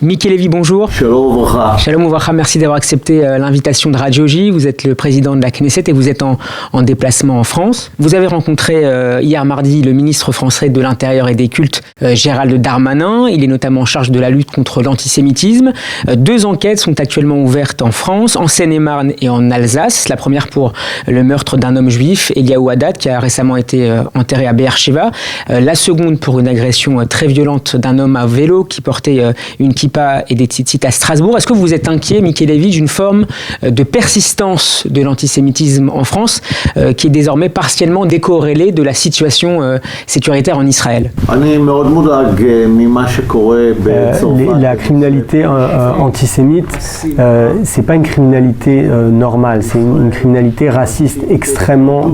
Miki Levy, bonjour. Shalom Ouvracha. Shalom Ouvracha, merci d'avoir accepté l'invitation de Radio J. Vous êtes le président de la Knesset et vous êtes en déplacement en France. Vous avez rencontré hier mardi le ministre français de l'Intérieur et des Cultes, Gérald Darmanin. Il est notamment en charge de la lutte contre l'antisémitisme. 2 enquêtes sont actuellement ouvertes en France, en Seine-et-Marne et en Alsace. La première pour le meurtre d'un homme juif, Eliaou Haddad, qui a récemment été enterré à Be'er Sheva. La seconde pour une agression très violente d'un homme à vélo qui portait une kippa et des tzitzit à Strasbourg. Est-ce que vous êtes inquiet, Miki Levy, d'une forme de persistance de l'antisémitisme en France qui est désormais partiellement décorrélée de la situation sécuritaire en Israël? La criminalité antisémite, c'est pas une criminalité normale, c'est une criminalité raciste extrêmement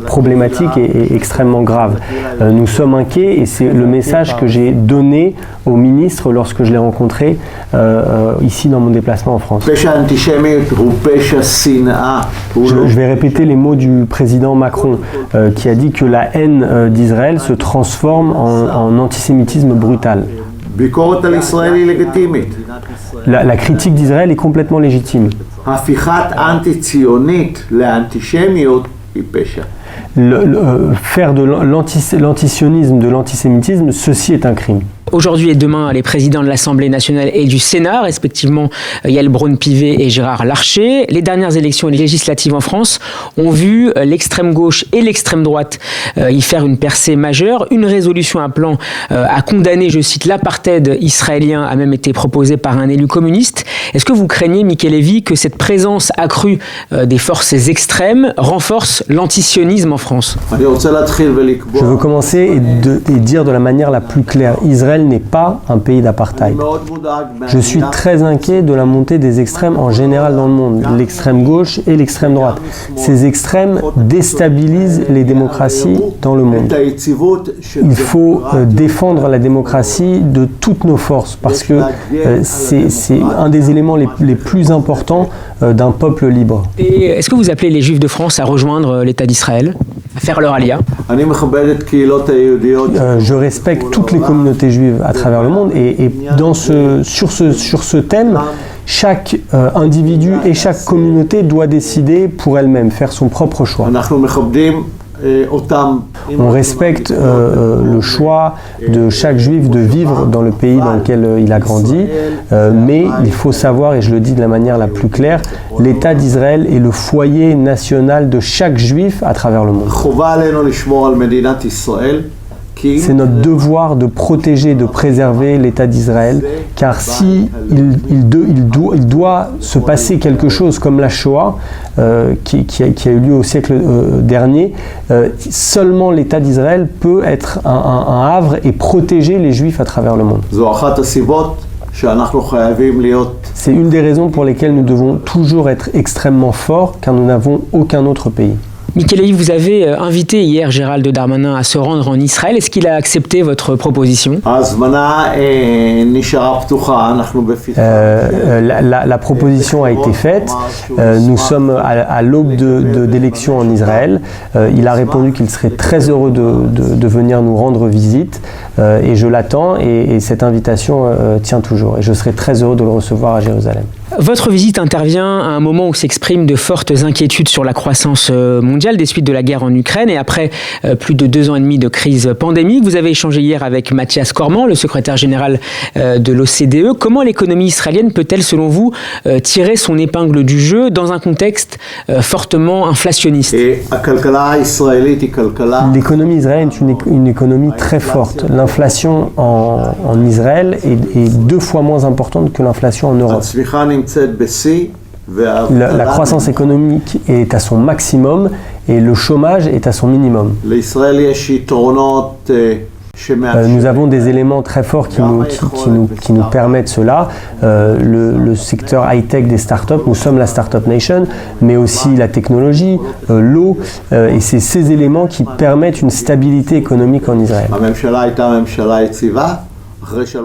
problématique et extrêmement grave. Nous sommes inquiets et c'est le message que j'ai donné au ministre lorsque je l'ai rencontré ici dans mon déplacement en France. Je vais répéter les mots du président Macron qui a dit que la haine d'Israël se transforme en antisémitisme brutal. La critique d'Israël est complètement légitime. Faire de l'antisionisme de l'antisémitisme, ceci est un crime. Aujourd'hui et demain, les présidents de l'Assemblée nationale et du Sénat, respectivement Yael Braun-Pivet et Gérard Larcher. Les dernières élections législatives en France ont vu l'extrême gauche et l'extrême droite y faire une percée majeure. Une résolution appelant à condamner, je cite, l'apartheid israélien a même été proposée par un élu communiste. Est-ce que vous craignez, Miki Levy, que cette présence accrue des forces extrêmes renforce l'antisionisme en France? Je veux commencer et dire de la manière la plus claire, Israël n'est pas un pays d'apartheid. Je suis très inquiet de la montée des extrêmes en général dans le monde, l'extrême gauche et l'extrême droite. Ces extrêmes déstabilisent les démocraties dans le monde. Il faut défendre la démocratie de toutes nos forces parce que c'est un des éléments les plus importants d'un peuple libre. Et est-ce que vous appelez les Juifs de France à rejoindre l'État d'Israël, à faire leur alia? Je respecte toutes les communautés juives à travers le monde et sur ce thème, chaque individu et chaque communauté doit décider pour elle-même, faire son propre choix. On respecte le choix de chaque juif de vivre dans le pays dans lequel il a grandi, mais il faut savoir, et je le dis de la manière la plus claire, l'État d'Israël est le foyer national de chaque juif à travers le monde. C'est notre devoir de protéger, de préserver l'État d'Israël, car si il doit se passer quelque chose comme la Shoah, qui a eu lieu au siècle dernier, seulement l'État d'Israël peut être un havre et protéger les Juifs à travers le monde. C'est une des raisons pour lesquelles nous devons toujours être extrêmement forts, car nous n'avons aucun autre pays. Miki Levy, vous avez invité hier Gérald Darmanin à se rendre en Israël. Est-ce qu'il a accepté votre proposition? La proposition a été faite. Nous sommes à l'aube d'élections en Israël. Il a répondu qu'il serait très heureux de venir nous rendre visite. Et je l'attends et cette invitation tient toujours. Et je serai très heureux de le recevoir à Jérusalem. Votre visite intervient à un moment où s'expriment de fortes inquiétudes sur la croissance mondiale des suites de la guerre en Ukraine et après plus de 2 ans et demi de crise pandémique. Vous avez échangé hier avec Mathias Cormann, le secrétaire général de l'OCDE. Comment l'économie israélienne peut-elle, selon vous, tirer son épingle du jeu dans un contexte fortement inflationniste? L'économie israélienne est une économie très forte. L'inflation en Israël est 2 fois moins importante que l'inflation en Europe. La croissance économique est à son maximum et le chômage est à son minimum. Nous avons des éléments très forts qui nous permettent cela. Le secteur high-tech des startups, nous sommes la Startup Nation, mais aussi la technologie, l'eau, et c'est ces éléments qui permettent une stabilité économique en Israël.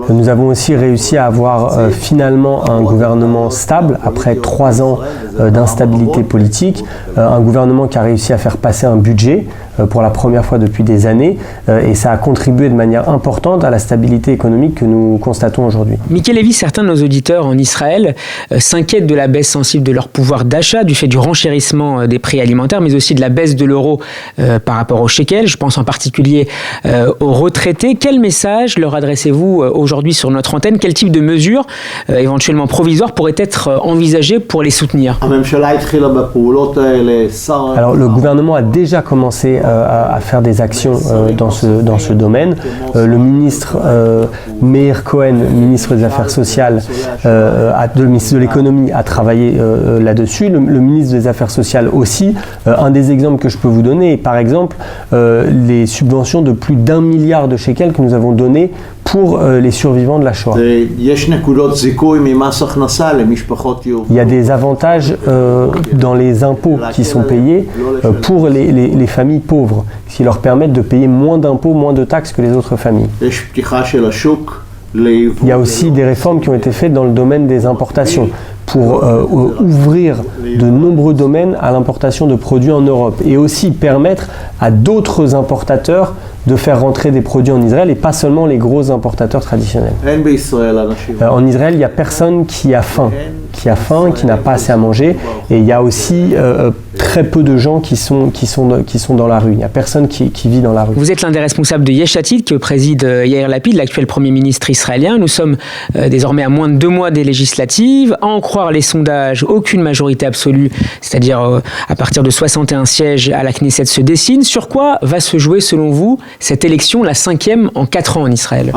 Nous avons aussi réussi à avoir finalement un gouvernement stable après 3 ans d'instabilité politique, un gouvernement qui a réussi à faire passer un budget pour la première fois depuis des années et ça a contribué de manière importante à la stabilité économique que nous constatons aujourd'hui. Mickey Levy, certains de nos auditeurs en Israël s'inquiètent de la baisse sensible de leur pouvoir d'achat du fait du renchérissement des prix alimentaires, mais aussi de la baisse de l'euro par rapport au shekel. Je pense en particulier aux retraités. Quel message leur adressez-vous aujourd'hui sur notre antenne? Quel type de mesures, éventuellement provisoires, pourraient être envisagées pour les soutenir? Alors le gouvernement a déjà commencé à faire des actions dans ce domaine. Le ministre Meir Cohen, ministre des Affaires sociales, le ministre de l'économie, a travaillé là-dessus. Le ministre des Affaires sociales aussi. Un des exemples que je peux vous donner est par exemple les subventions de plus d'1 milliard de shekels que nous avons données pour les survivants de la Shoah. Il y a des avantages dans les impôts qui sont payés pour les familles pauvres, qui leur permettent de payer moins d'impôts, moins de taxes que les autres familles. Il y a aussi des réformes qui ont été faites dans le domaine des importations pour ouvrir de nombreux domaines à l'importation de produits en Europe et aussi permettre à d'autres importateurs de faire rentrer des produits en Israël et pas seulement les gros importateurs traditionnels. En Israël, il n'y a personne qui a faim, qui n'a pas assez à manger, et il y a aussi très peu de gens qui sont dans la rue. Il n'y a personne qui vit dans la rue. Vous êtes l'un des responsables de Yesh Atid que préside Yair Lapid, l'actuel Premier ministre israélien. Nous sommes désormais à moins de 2 mois des législatives. À en croire les sondages, aucune majorité absolue, c'est-à-dire à partir de 61 sièges à la Knesset se dessine. Sur quoi va se jouer, selon vous, cette élection, la 5e en 4 ans en Israël?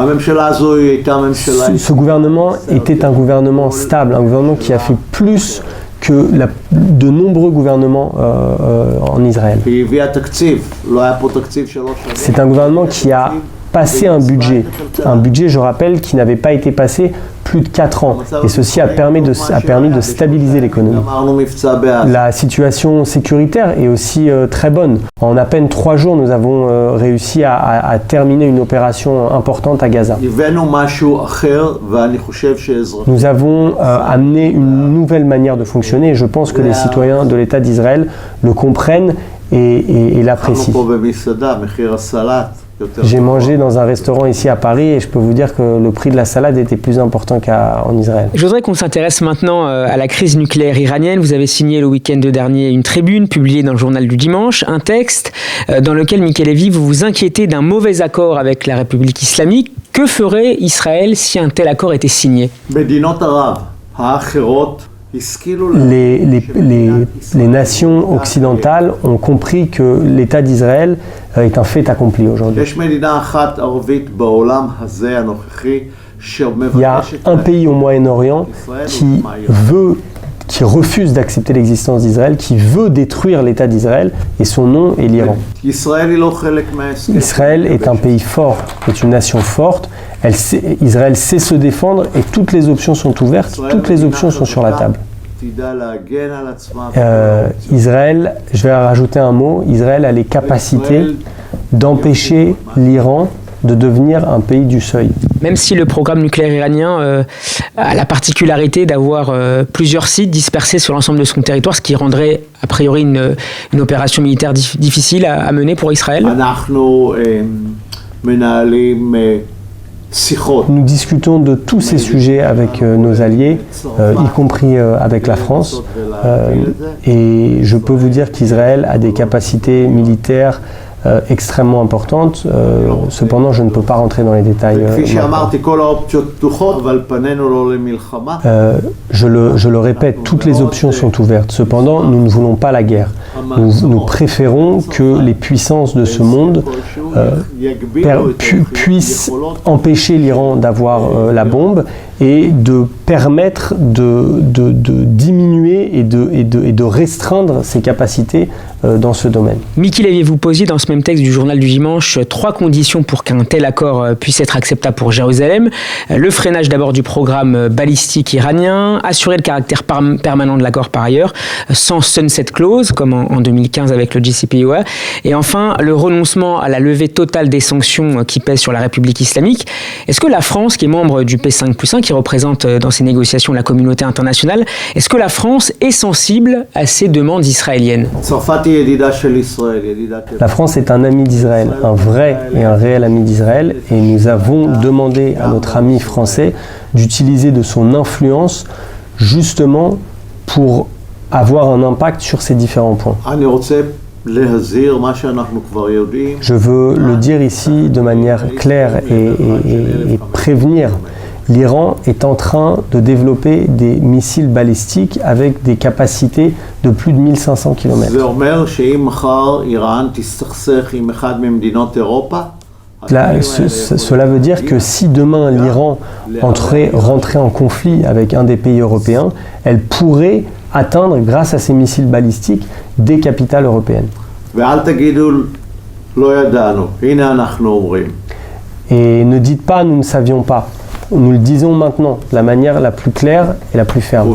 Ce gouvernement était un gouvernement stable, un gouvernement qui a fait plus que de nombreux gouvernements en Israël. C'est un gouvernement qui a passé un budget, je rappelle, qui n'avait pas été passé plus de 4 ans. Et ceci a permis de stabiliser l'économie. La situation sécuritaire est aussi très bonne. En à peine 3 jours, nous avons réussi à terminer une opération importante à Gaza. Nous avons amené une nouvelle manière de fonctionner et je pense que les citoyens de l'État d'Israël le comprennent et l'apprécient. J'ai mangé dans un restaurant ici à Paris et je peux vous dire que le prix de la salade était plus important qu'en Israël. Je voudrais qu'on s'intéresse maintenant à la crise nucléaire iranienne. Vous avez signé le week-end dernier une tribune publiée dans le journal du dimanche, un texte dans lequel, Mickey Levy, vous vous inquiétez d'un mauvais accord avec la République islamique. Que ferait Israël si un tel accord était signé? Les nations occidentales ont compris que l'État d'Israël est un fait accompli aujourd'hui. Il y a un pays au Moyen-Orient qui refuse d'accepter l'existence d'Israël, qui veut détruire l'État d'Israël, et son nom est l'Iran. Israël est un pays fort, est une nation forte. Israël sait se défendre et toutes les options sont ouvertes, toutes les options sont sur la table. Israël, je vais rajouter un mot, Israël a les capacités d'empêcher l'Iran de devenir un pays du seuil. Même si le programme nucléaire iranien a la particularité d'avoir plusieurs sites dispersés sur l'ensemble de son territoire, ce qui rendrait a priori une opération militaire difficile à mener pour Israël. Nous discutons de tous ces sujets avec nos alliés, y compris avec la France. Et je peux vous dire qu'Israël a des capacités militaires extrêmement importante. Cependant, je ne peux pas rentrer dans les détails. Je le répète, toutes les options sont ouvertes. Cependant, nous ne voulons pas la guerre. Nous préférons que les puissances de ce monde puissent empêcher l'Iran d'avoir la bombe et de permettre de diminuer et de restreindre ses capacités dans ce domaine. Mickey Levy, vous posiez dans ce même texte du journal du dimanche 3 conditions pour qu'un tel accord puisse être acceptable pour Jérusalem. Le freinage d'abord du programme balistique iranien, assurer le caractère permanent de l'accord par ailleurs, sans sunset clause comme en en 2015 avec le JCPOA. Et enfin, le renoncement à la levée totale des sanctions qui pèsent sur la République islamique. Est-ce que la France, qui est membre du P5+1, qui représente dans ces négociations la communauté internationale, est-ce que la France est sensible à ces demandes israéliennes? La France est un ami d'Israël, un vrai et un réel ami d'Israël, et nous avons demandé à notre ami français d'utiliser de son influence justement pour avoir un impact sur ces différents points. Je veux le dire ici de manière claire et prévenir. L'Iran est en train de développer des missiles balistiques avec des capacités de plus de 1500 km. Cela veut dire que si demain l'Iran rentrait en conflit avec un des pays européens, elle pourrait atteindre, grâce à ces missiles balistiques, des capitales européennes. Et ne dites pas « nous ne savions pas ». Nous le disons maintenant, de la manière la plus claire et la plus ferme.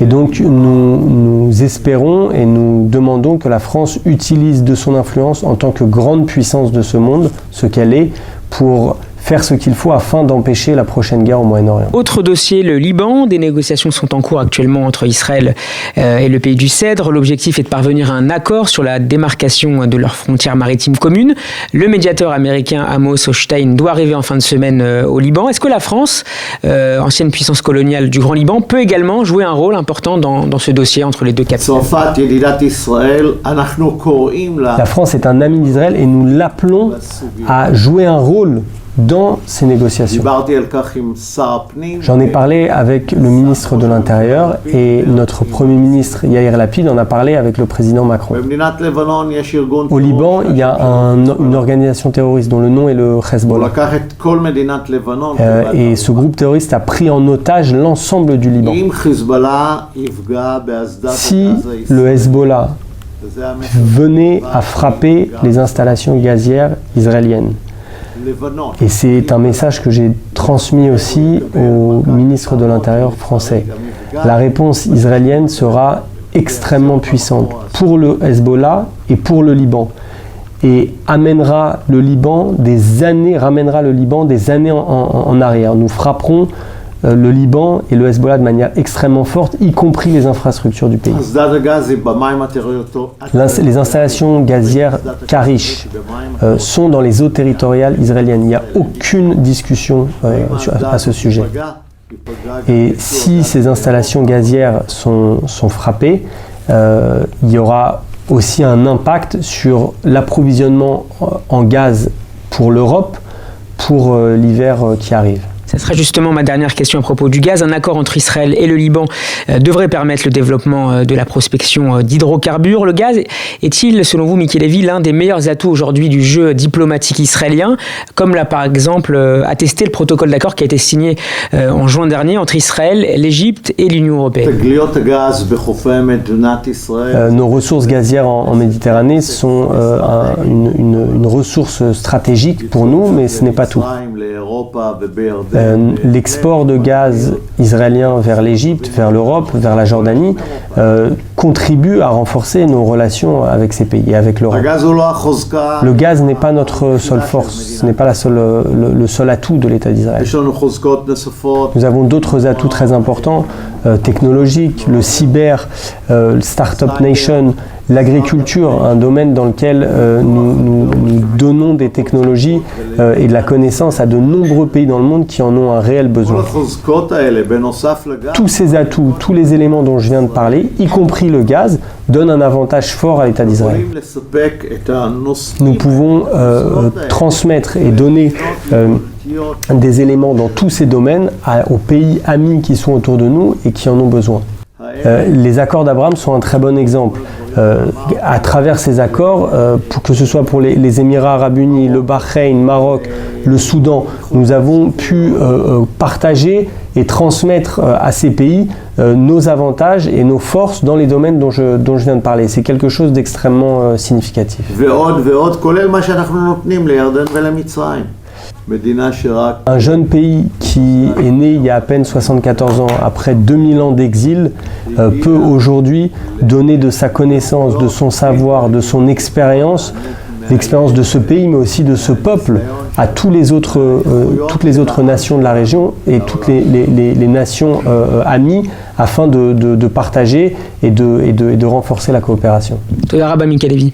Et donc nous espérons et nous demandons que la France utilise de son influence en tant que grande puissance de ce monde, ce qu'elle est, pour faire ce qu'il faut afin d'empêcher la prochaine guerre au Moyen-Orient. Autre dossier, le Liban. Des négociations sont en cours actuellement entre Israël et le pays du Cèdre. L'objectif est de parvenir à un accord sur la démarcation de leurs frontières maritimes communes. Le médiateur américain Amos Hochstein doit arriver en fin de semaine au Liban. Est-ce que la France, ancienne puissance coloniale du Grand Liban, peut également jouer un rôle important dans ce dossier entre les deux capitales? La France est un ami d'Israël et nous l'appelons à jouer un rôle dans ces négociations. J'en ai parlé avec le ministre de l'Intérieur et notre Premier ministre Yair Lapid en a parlé avec le président Macron. Au Liban, il y a une organisation terroriste dont le nom est le Hezbollah. Et ce groupe terroriste a pris en otage l'ensemble du Liban. Si le Hezbollah venait à frapper les installations gazières israéliennes, et c'est un message que j'ai transmis aussi au ministre de l'Intérieur français. La réponse israélienne sera extrêmement puissante pour le Hezbollah et pour le Liban. Et ramènera le Liban des années en arrière. Nous frapperons le Liban et le Hezbollah de manière extrêmement forte, y compris les infrastructures du pays. Les installations gazières Karish sont dans les eaux territoriales israéliennes. Il n'y a aucune discussion à ce sujet. Et si ces installations gazières sont frappées, il y aura aussi un impact sur l'approvisionnement en gaz pour l'Europe pour l'hiver qui arrive. Ce sera justement ma dernière question à propos du gaz. Un accord entre Israël et le Liban devrait permettre le développement de la prospection d'hydrocarbures. Le gaz est-il, selon vous, Miki Levy, l'un des meilleurs atouts aujourd'hui du jeu diplomatique israélien, comme l'a par exemple attesté le protocole d'accord qui a été signé en juin dernier entre Israël, l'Égypte et l'Union européenne? Nos ressources gazières en Méditerranée sont une ressource stratégique pour nous, mais ce n'est pas tout. L'export de gaz israélien vers l'Égypte, vers l'Europe, vers la Jordanie contribue à renforcer nos relations avec ces pays et avec l'Europe. Le gaz n'est pas notre seule force, ce n'est pas le seul atout de l'État d'Israël. Nous avons d'autres atouts très importants, technologiques, le cyber, le Startup Nation, l'agriculture, un domaine dans lequel nous donnons des technologies et de la connaissance à de nombreux pays dans le monde qui en ont un réel besoin. Tous ces atouts, tous les éléments dont je viens de parler, y compris le gaz, donnent un avantage fort à l'État d'Israël. Nous pouvons transmettre et donner des éléments dans tous ces domaines aux pays amis qui sont autour de nous et qui en ont besoin. Les accords d'Abraham sont un très bon exemple. À travers ces accords, que ce soit pour les Émirats arabes unis, le Bahreïn, Maroc, le Soudan, nous avons pu partager et transmettre à ces pays nos avantages et nos forces dans les domaines dont je viens de parler. C'est quelque chose d'extrêmement significatif. Un jeune pays qui est né il y a à peine 74 ans, après 2000 ans d'exil, peut aujourd'hui donner de sa connaissance, de son savoir, de son expérience, l'expérience de ce pays, mais aussi de ce peuple, à toutes les autres nations de la région et toutes les nations amies, afin de partager et de renforcer la coopération. Toda Rabba Mika Levi.